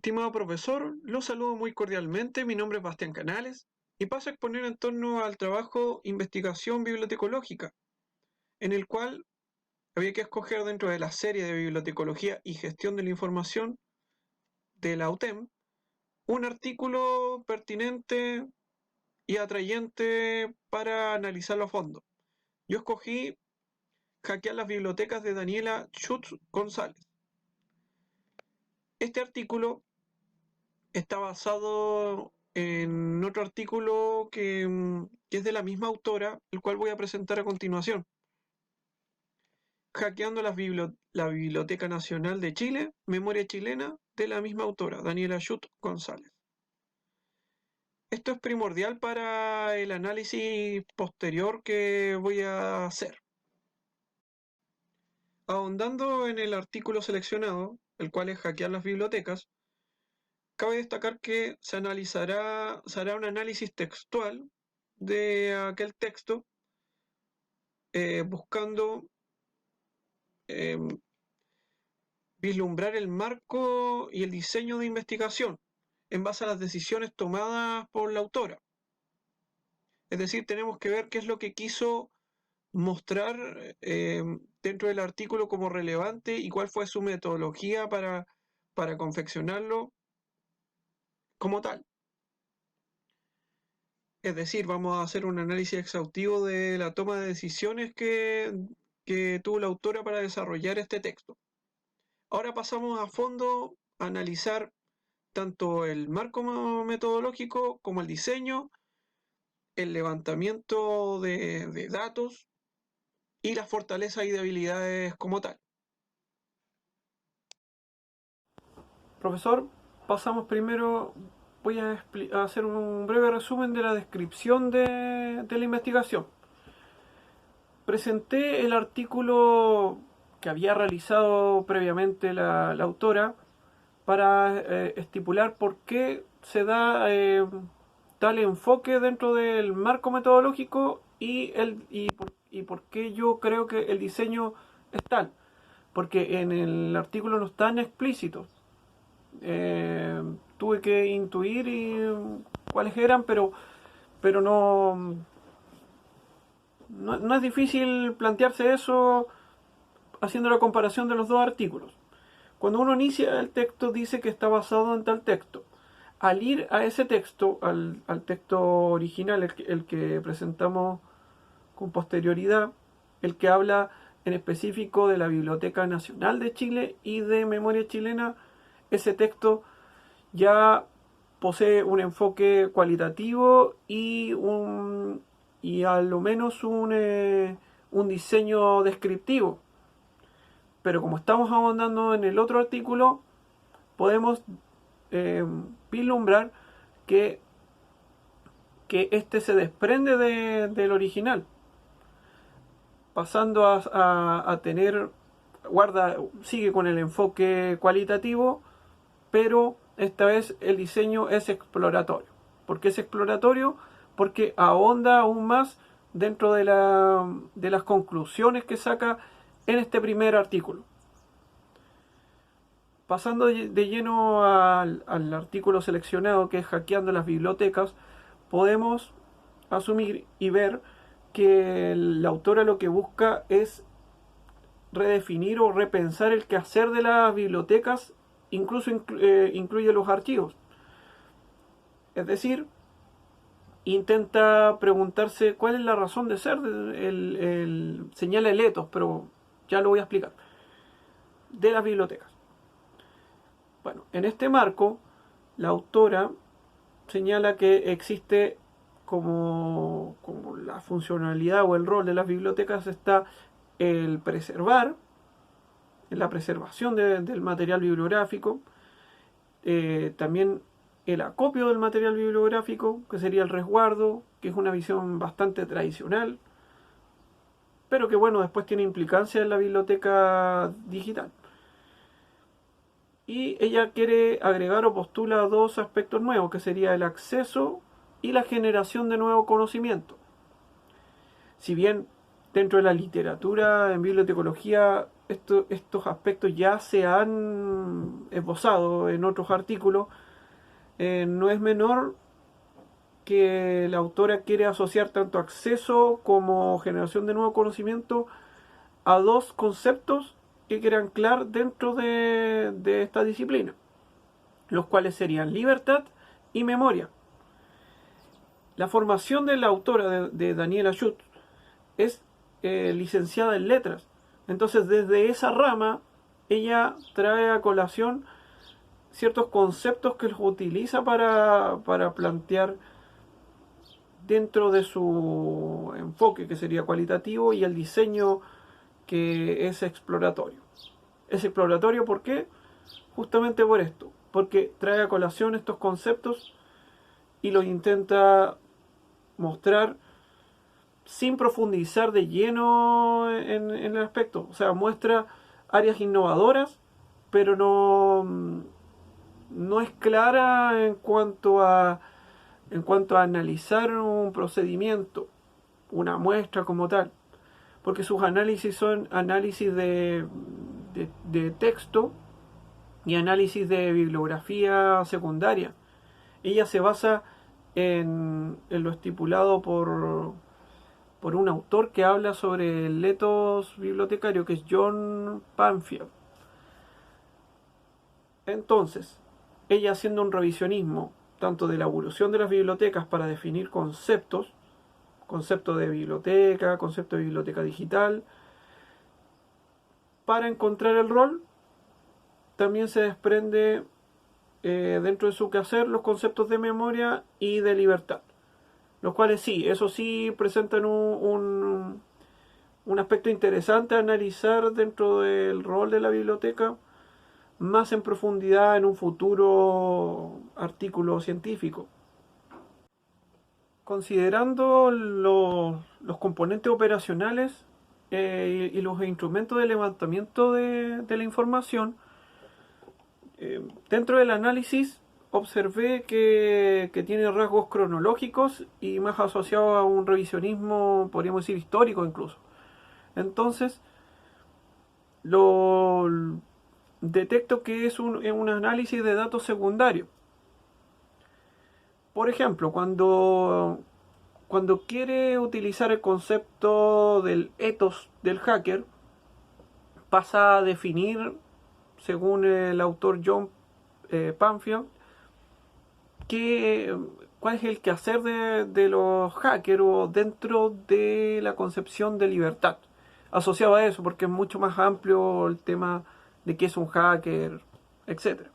Estimado profesor, lo saludo muy cordialmente. Mi nombre es Bastián Canales y paso a exponer en torno al trabajo Investigación Bibliotecológica, en el cual había que escoger dentro de la serie de Bibliotecología y Gestión de la Información de la UTEM un artículo pertinente y atrayente para analizarlo a fondo. Yo escogí Hackear las bibliotecas de Daniela Schutz González. Este artículo está basado en otro artículo que es de la misma autora, el cual voy a presentar a continuación. Hackeando la Biblioteca Nacional de Chile, Memoria Chilena, de la misma autora, Daniela Schutz González. Esto es primordial para el análisis posterior que voy a hacer. Ahondando en el artículo seleccionado, el cual es Hackear las bibliotecas, cabe destacar que se hará un análisis textual de aquel texto, buscando vislumbrar el marco y el diseño de investigación en base a las decisiones tomadas por la autora. Es decir, tenemos que ver qué es lo que quiso mostrar dentro del artículo como relevante y cuál fue su metodología para confeccionarlo como tal. Es decir, vamos a hacer un análisis exhaustivo de la toma de decisiones que tuvo la autora para desarrollar este texto. Ahora pasamos a fondo a analizar tanto el marco metodológico como el diseño, el levantamiento de datos y las fortalezas y debilidades como tal. Profesor, pasamos primero, voy a hacer un breve resumen de la descripción de la investigación. Presenté el artículo que había realizado previamente la autora para estipular por qué se da tal enfoque dentro del marco metodológico y por qué yo creo que el diseño es tal. Porque en el artículo no están explícitos. Tuve que intuir cuáles eran, pero no es difícil plantearse eso haciendo la comparación de los dos artículos. Cuando uno inicia el texto dice que está basado en tal texto. Al ir a ese texto, al texto original, el que presentamos con posterioridad, el que habla en específico de la Biblioteca Nacional de Chile y de Memoria Chilena, ese texto ya posee un enfoque cualitativo y a lo menos un diseño descriptivo. Pero como estamos ahondando en el otro artículo, podemos vislumbrar que este se desprende del original, pasando a tener, sigue con el enfoque cualitativo, pero esta vez el diseño es exploratorio. ¿Por qué es exploratorio? Porque ahonda aún más dentro de las conclusiones que saca en este primer artículo. Pasando de lleno al artículo seleccionado, que es Hackeando las bibliotecas, podemos asumir y ver que la autora lo que busca es redefinir o repensar el quehacer de las bibliotecas, incluso incluye los archivos. Es decir, intenta preguntarse cuál es la razón de ser, señala el ethos, pero ya lo voy a explicar, de las bibliotecas. Bueno, en este marco, la autora señala que existe como la funcionalidad o el rol de las bibliotecas está el preservar, la preservación del material bibliográfico, también el acopio del material bibliográfico, que sería el resguardo, que es una visión bastante tradicional, pero que bueno, después tiene implicancia en la biblioteca digital. Y ella quiere agregar o postula dos aspectos nuevos, que sería el acceso y la generación de nuevo conocimiento. Si bien dentro de la literatura en bibliotecología estos aspectos ya se han esbozado en otros artículos, no es menor que la autora quiere asociar tanto acceso como generación de nuevo conocimiento a dos conceptos que quiere anclar dentro de esta disciplina, los cuales serían libertad y memoria. La formación de la autora de Daniela Schutz es licenciada en letras. Entonces, desde esa rama, ella trae a colación ciertos conceptos que los utiliza para plantear dentro de su enfoque, que sería cualitativo, y el diseño, que es exploratorio. Es exploratorio, ¿por qué? Justamente por esto, porque trae a colación estos conceptos y los intenta mostrar sin profundizar de lleno en el aspecto. O sea, muestra áreas innovadoras, pero no es clara en cuanto a analizar un procedimiento, una muestra como tal, porque sus análisis son análisis de texto y análisis de bibliografía secundaria. Ella se basa en lo estipulado por un autor que habla sobre el etos bibliotecario, que es John Panfield. Entonces, ella, haciendo un revisionismo tanto de la evolución de las bibliotecas para definir conceptos, concepto de biblioteca, concepto de biblioteca digital, para encontrar el rol, también se desprende dentro de su quehacer los conceptos de memoria y de libertad, los cuales sí, eso sí presentan un aspecto interesante a analizar dentro del rol de la biblioteca, más en profundidad en un futuro artículo científico. Considerando los componentes operacionales y los instrumentos de levantamiento de la información, dentro del análisis observé que tiene rasgos cronológicos y más asociado a un revisionismo, podríamos decir, histórico incluso. Entonces, lo detecto que es un análisis de datos secundarios. Por ejemplo, cuando quiere utilizar el concepto del ethos del hacker, pasa a definir, según el autor John Panfield, cuál es el quehacer de los hackers dentro de la concepción de libertad, asociado a eso, porque es mucho más amplio el tema de qué es un hacker, etc.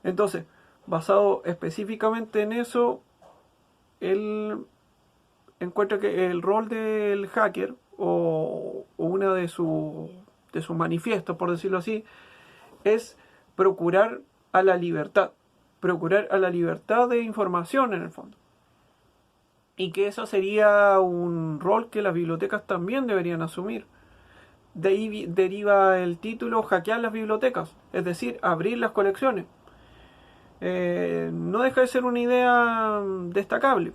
Entonces, basado específicamente en eso, él encuentra que el rol del hacker, o una de sus manifiestos, por decirlo así, es procurar a la libertad de información en el fondo. Y que eso sería un rol que las bibliotecas también deberían asumir. De ahí deriva el título hackear las bibliotecas, es decir, abrir las colecciones. No deja de ser una idea destacable.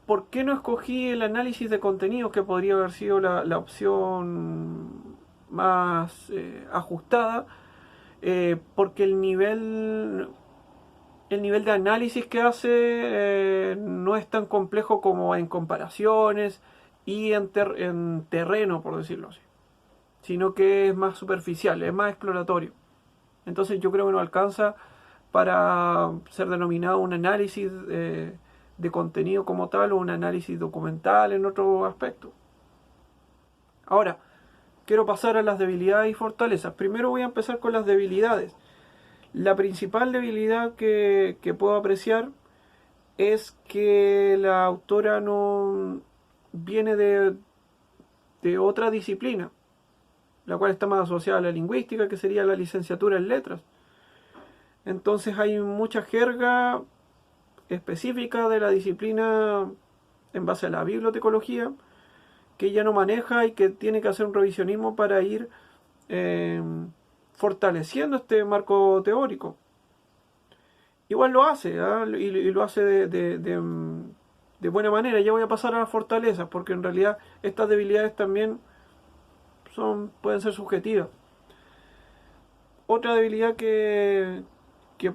¿Por qué no escogí el análisis de contenidos, que podría haber sido la opción más ajustada? Porque el nivel de análisis que hace no es tan complejo como en comparaciones y en terreno, por decirlo así, sino que es más superficial, es más exploratorio. Entonces yo creo que no alcanza para ser denominado un análisis de contenido como tal, o un análisis documental en otro aspecto. Ahora, quiero pasar a las debilidades y fortalezas. Primero voy a empezar con las debilidades. La principal debilidad que puedo apreciar es que la autora no viene de otra disciplina, la cual está más asociada a la lingüística, que sería la licenciatura en letras. Entonces hay mucha jerga específica de la disciplina en base a la bibliotecología que ella no maneja y que tiene que hacer un revisionismo para ir fortaleciendo este marco teórico. Igual lo hace, ¿eh? y lo hace de buena manera. Ya voy a pasar a las fortalezas, porque en realidad estas debilidades también pueden ser subjetivas. Otra debilidad que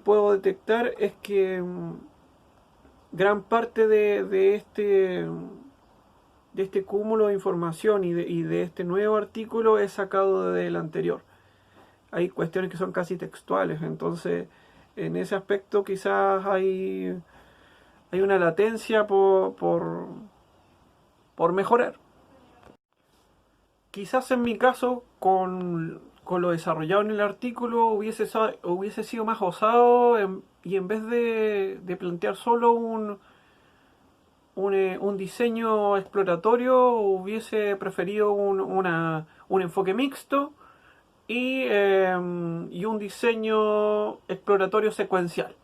puedo detectar es que gran parte de este cúmulo de información y de este nuevo artículo es sacado del anterior. Hay cuestiones que son casi textuales, entonces en ese aspecto quizás hay una latencia por mejorar. Quizás en mi caso, con lo desarrollado en el artículo, hubiese sido más osado y en vez de plantear solo un diseño exploratorio, hubiese preferido un enfoque mixto y un diseño exploratorio secuencial.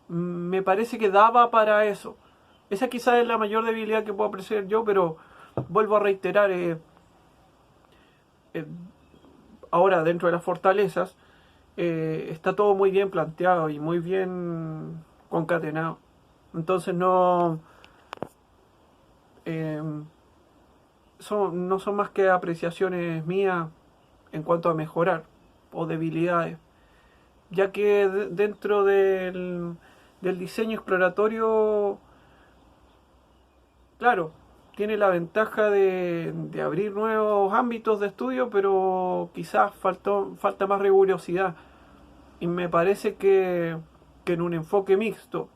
Me parece que daba para eso. Esa quizás es la mayor debilidad que puedo apreciar yo, pero vuelvo a reiterar, ahora dentro de las fortalezas, está todo muy bien planteado y muy bien concatenado. Entonces no son más que apreciaciones mías en cuanto a mejorar o debilidades, ya que dentro del diseño exploratorio, claro, tiene la ventaja de abrir nuevos ámbitos de estudio, pero quizás falta más rigurosidad. Y me parece que en un enfoque mixto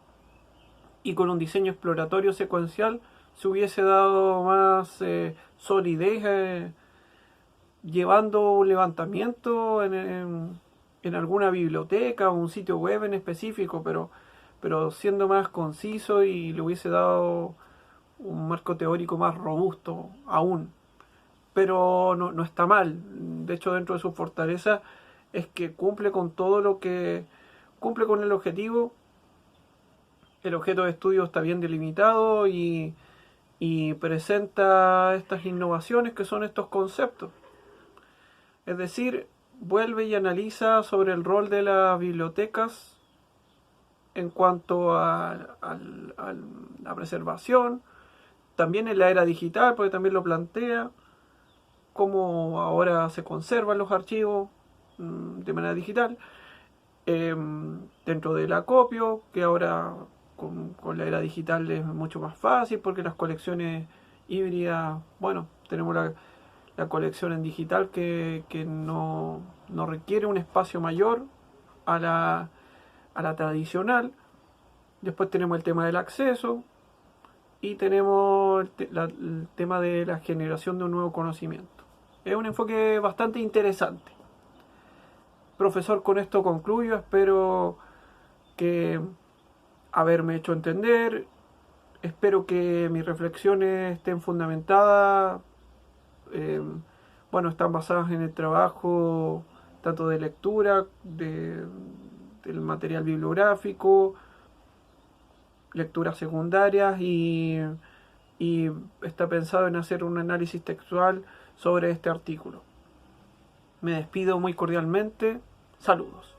y con un diseño exploratorio secuencial se hubiese dado más solidez, llevando un levantamiento en alguna biblioteca o un sitio web en específico, pero siendo más conciso y le hubiese dado un marco teórico más robusto aún. Pero no está mal. De hecho, dentro de su fortaleza es que cumple con todo lo que cumple con el objetivo. El objeto de estudio está bien delimitado y presenta estas innovaciones que son estos conceptos. Es decir, vuelve y analiza sobre el rol de las bibliotecas en cuanto a la preservación, también en la era digital, porque también lo plantea, cómo ahora se conservan los archivos de manera digital, dentro del acopio, que ahora con la era digital es mucho más fácil porque las colecciones híbridas, bueno, tenemos la colección en digital que no requiere un espacio mayor a la tradicional. Después tenemos el tema del acceso y tenemos el tema de la generación de un nuevo conocimiento. Es un enfoque bastante interesante. Profesor, con esto concluyo. Espero que haberme hecho entender. Espero que mis reflexiones estén fundamentadas. Bueno, están basadas en el trabajo tanto de lectura, del material bibliográfico, lecturas secundarias y está pensado en hacer un análisis textual sobre este artículo. Me despido muy cordialmente. Saludos.